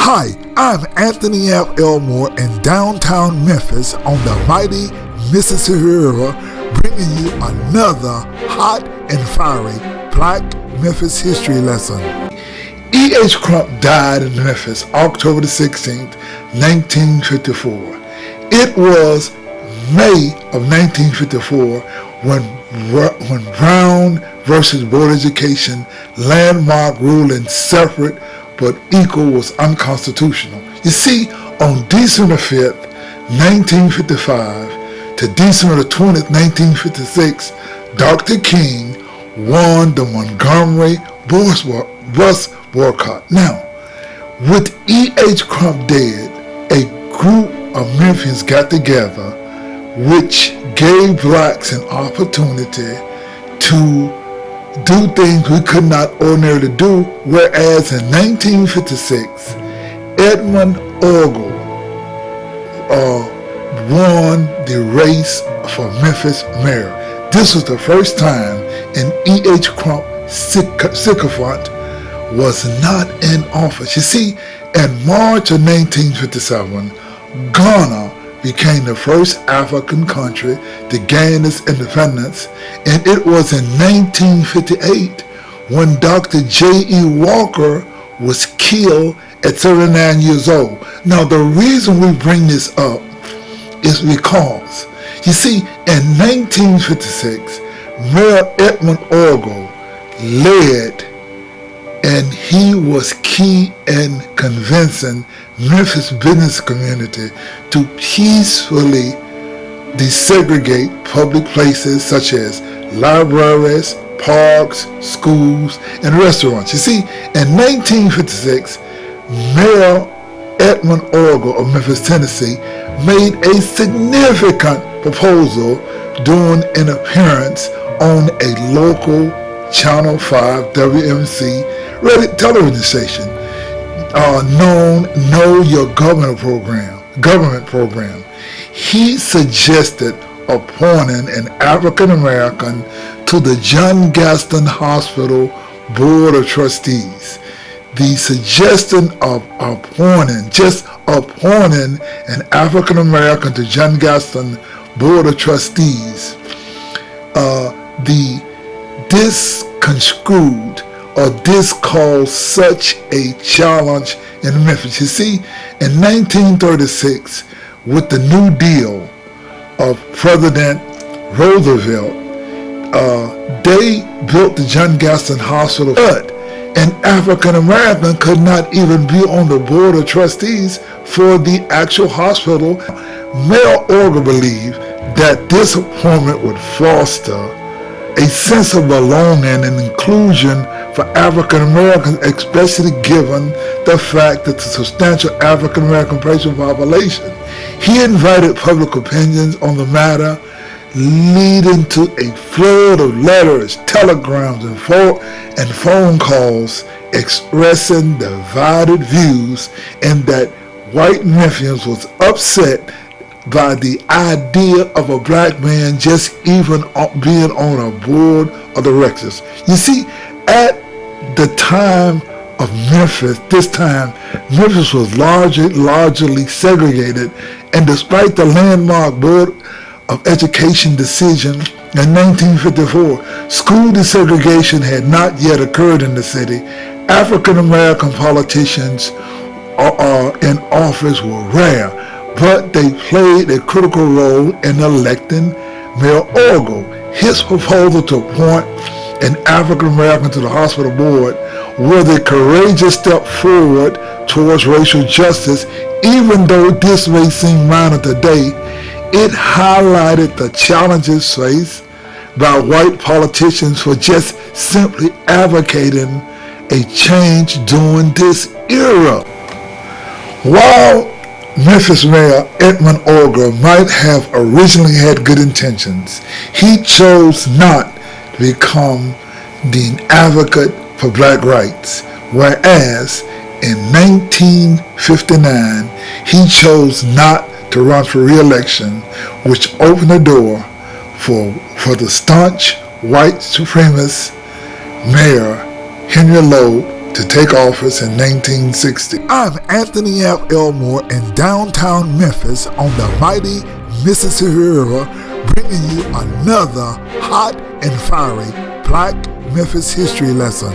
Hi, I'm Anthony F. Elmore in downtown Memphis on the mighty Mississippi River, bringing you another hot and fiery Black Memphis history lesson. E.H. Crump died in Memphis October the 16th, 1954. It was May of 1954 when Brown versus Board of Education landmark ruling separate but equal was unconstitutional. You see, on December 5th, 1955 to December 20th, 1956, Dr. King won the Montgomery bus boycott. Now, with E.H. Crump dead, a group of Memphians got together which gave blacks an opportunity to do things we could not ordinarily do, whereas in 1956, Edmund Orgill won the race for Memphis Mayor. This was the first time an E.H. Crump sycophant was not in office. You see, in March of 1957, Ghana became the first African country to gain its independence, and it was in 1958 when Dr. J.E. Walker was killed at 39 years old. Now, the reason we bring this up is because, you see, in 1956, Mayor Edmund Orgill led, and he was key in convincing Memphis business community to peacefully desegregate public places such as libraries, parks, schools, and restaurants. You see, in 1956, Mayor Edmund Orgill of Memphis, Tennessee, made a significant proposal during an appearance on a local Channel 5 WMC television station known Know Your Government program. He suggested appointing an African American to the John Gaston Hospital Board of Trustees. The suggestion of appointing an African American to John Gaston Board of Trustees, this caused such a challenge in Memphis. You see, in 1936, with the New Deal of President Roosevelt, they built the John Gaston Hospital, but an African American could not even be on the Board of Trustees for the actual hospital. Mayor Orgill believed that this appointment would foster a sense of belonging and inclusion for African Americans, especially given the fact that the substantial African American patient population. He invited public opinions on the matter, leading to a flood of letters, telegrams, and phone calls expressing divided views, and that white Memphians was upset by the idea of a black man just even being on a board of directors. You see, at the time of Memphis, Memphis was largely segregated, and despite the landmark Board of Education decision in 1954, school desegregation had not yet occurred in the city. African American politicians in office were rare, but they played a critical role in electing Mayor Orgill. His proposal to appoint an African American to the hospital board was a courageous step forward towards racial justice. Even though this may seem minor today, it highlighted the challenges faced by white politicians for just simply advocating a change during this era. While Memphis Mayor Edmund Orgill might have originally had good intentions, he chose not to become the advocate for black rights, whereas in 1959 he chose not to run for reelection, which opened the door for the staunch white supremacist Mayor Henry Loeb to take office in 1960. I'm Anthony F. Elmore in downtown Memphis on the mighty Mississippi River, bringing you another hot and fiery Black Memphis history lesson.